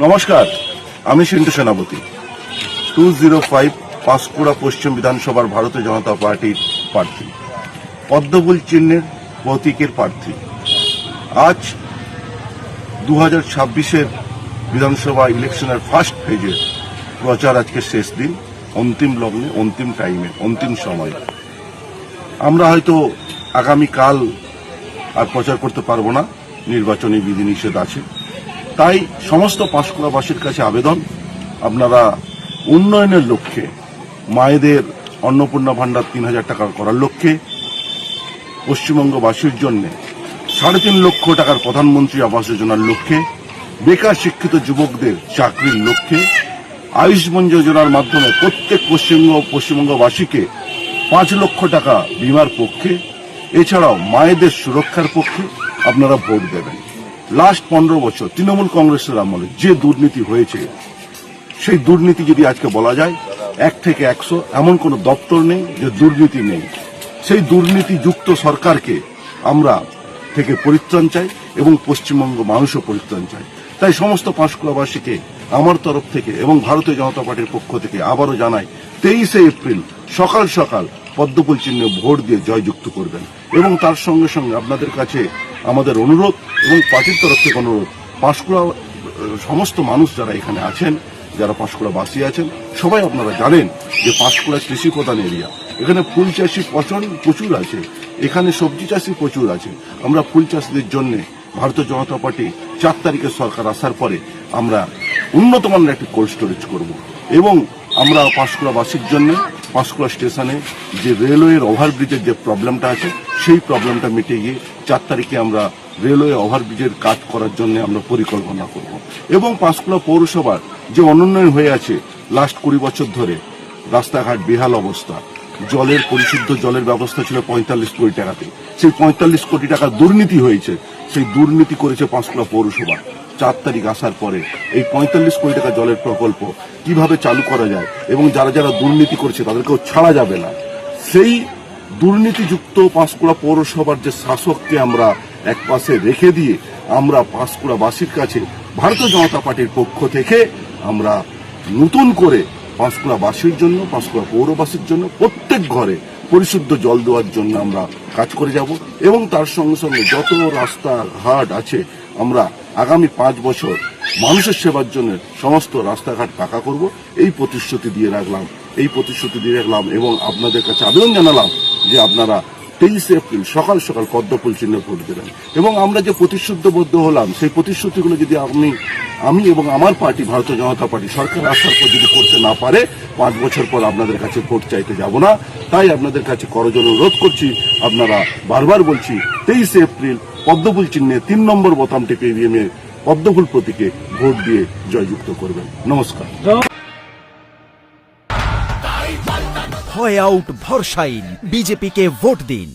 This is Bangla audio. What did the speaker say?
নমস্কার, আমি সিন্টু সেনাপতি 205 পাঁশকুড়া পশ্চিম বিধানসভার ভারতীয় জনতা পার্টির প্রার্থী, পদ্মফুল চিহ্নের প্রতীকের প্রার্থী। আজ 2026-এর বিধানসভা ইলেকশনের ফার্স্ট ফেজের প্রচার আজকে শেষ দিন, অন্তিম লগ্নে, অন্তিম টাইমে, অন্তিম সময়। আমরা হয়তো আগামীকাল আর প্রচার করতে পারবো না, নির্বাচনী বিধিনিষেধ আছে। তাই সমস্ত পাঁশকুড়াবাসীর কাছে আবেদন, আপনারা উন্নয়নের লক্ষ্যে, মায়েদের অন্নপূর্ণা ভাণ্ডার 3,000 টাকা করার লক্ষ্যে, পশ্চিমবঙ্গবাসীর জন্য 3.5 লক্ষ টাকার প্রধানমন্ত্রী আবাস যোজনার লক্ষ্যে, বেকার শিক্ষিত যুবকদের চাকরির লক্ষ্যে, আয়ুষ্মান যোজনার মাধ্যমে প্রত্যেক পশ্চিমবঙ্গবাসীকে 5 লক্ষ টাকা বিমার পক্ষে, এছাড়াও মায়েদের সুরক্ষার পক্ষে আপনারা ভোট দেবেন। লাস্ট 15 বছর তৃণমূল কংগ্রেসের আমলে যে দুর্নীতি হয়েছে, সেই দুর্নীতি যদি আজকে বলা যায় 1 থেকে 100 এমন কোন দপ্তর নেই যে দুর্নীতি নেই। সেই দুর্নীতিযুক্ত সরকারকে আমরা থেকে পরিত্রাণ চাই এবং পশ্চিমবঙ্গ মানুষও পরিত্রাণ চাই। তাই সমস্ত পাঁশকুড়াবাসীকে আমার তরফ থেকে এবং ভারতীয় জনতা পার্টির পক্ষ থেকে আবারও জানাই, 23শে এপ্রিল সকাল সকাল পদ্মফুল চিহ্নে ভোট দিয়ে জয়যুক্ত করবেন। এবং তার সঙ্গে সঙ্গে আপনাদের কাছে আমাদের অনুরোধ এবং পার্টির তরফ থেকে অনুরোধ, পাঁশকুড়া সমস্ত মানুষ যারা এখানে আছেন, যারা পাঁশকুড়াবাসী আছেন, সবাই আপনারা জানেন যে পাঁশকুড়া কৃষি প্রধান এরিয়া। এখানে ফুল চাষি প্রচুর আছে, এখানে সবজি চাষি প্রচুর আছে। আমরা ফুল চাষিদের জন্য ভারতীয় জনতা পার্টি 4 তারিখে সরকার আসার পরে আমরা উন্নত মানের একটি কোল্ড স্টোরেজ করব এবং আমরা পাঁশকুড়াবাসীর জন্য পাঁশকুড়া স্টেশনে যে রেলওয়ের ওভারব্রিজের যে প্রবলেমটা আছে, সেই প্রবলেমটা মিটে গিয়ে 4 তারিখে আমরা রেলওয়ে ওভারব্রিজের কাজ করার জন্য আমরা পরিকল্পনা করব। এবং পাঁশকুড়া পৌরসভার যে অনুন্নয়ন হয়ে আছে লাস্ট 20 বছর ধরে, রাস্তাঘাট বেহাল অবস্থা, জলের পরিশুদ্ধ জলের ব্যবস্থা ছিল 45 কোটি টাকাতে, সেই 45 কোটি টাকা দুর্নীতি হয়েছে। সেই দুর্নীতি করেছে পাঁশকুড়া পৌরসভা। 4 তারিখ আসার পরে এই 45 কোটি টাকা জলের প্রকল্প কিভাবে চালু করা যায় এবং যারা যারা দুর্নীতি করেছে তাদেরকেও ছাড়া যাবে না, সেই দুর্নীতিযুক্ত পাঁশকুড়া পৌরসভার যে শাসককে আমরা একপাশে রেখে দিয়ে আমরা পাঁশকুড়াবাসীর কাছে ভারতীয় জনতা পার্টির পক্ষ থেকে আমরা নতুন করে পাঁশকুড়াবাসীর জন্য, পাঁশকুড়া পৌরবাসীর জন্য প্রত্যেক ঘরে পরিশুদ্ধ জল দেওয়ার জন্য আমরা কাজ করে যাব। এবং তার সঙ্গে সঙ্গে যত রাস্তাঘাট আছে আমরা আগামী 5 বছর মানুষের সেবার জন্য সমস্ত রাস্তাঘাট পাকা করব, এই প্রতিশ্রুতি দিয়ে রাখলাম এবং আপনাদের কাছে আবেদন জানালাম যে আপনারা 23শে এপ্রিল সকাল সকাল পদ্মফুল চিহ্নে ভোট দেবেন। এবং আমরা যে প্রতিশ্রুতিবদ্ধ হলাম, সেই প্রতিশ্রুতিগুলো যদি আমি এবং আমার পার্টি ভারতীয় জনতা পার্টি সরকার আসার পর যদি করতে না পারে, 5 বছর পর আপনাদের কাছে ভোট চাইতে যাব না। তাই আপনাদের কাছে করজোড়ে অনুরোধ করছি, আপনারা বারবার বলছি 23শে এপ্রিল পদ্মফুল চিহ্নে 3 নম্বর বোতাম টিপে দিয়ে পদ্মফুল প্রতীকে ভোট দিয়ে জয়যুক্ত করবেন। নমস্কার। হয় আউট ভরসাইন, বিজেপিকে ভোট দিন।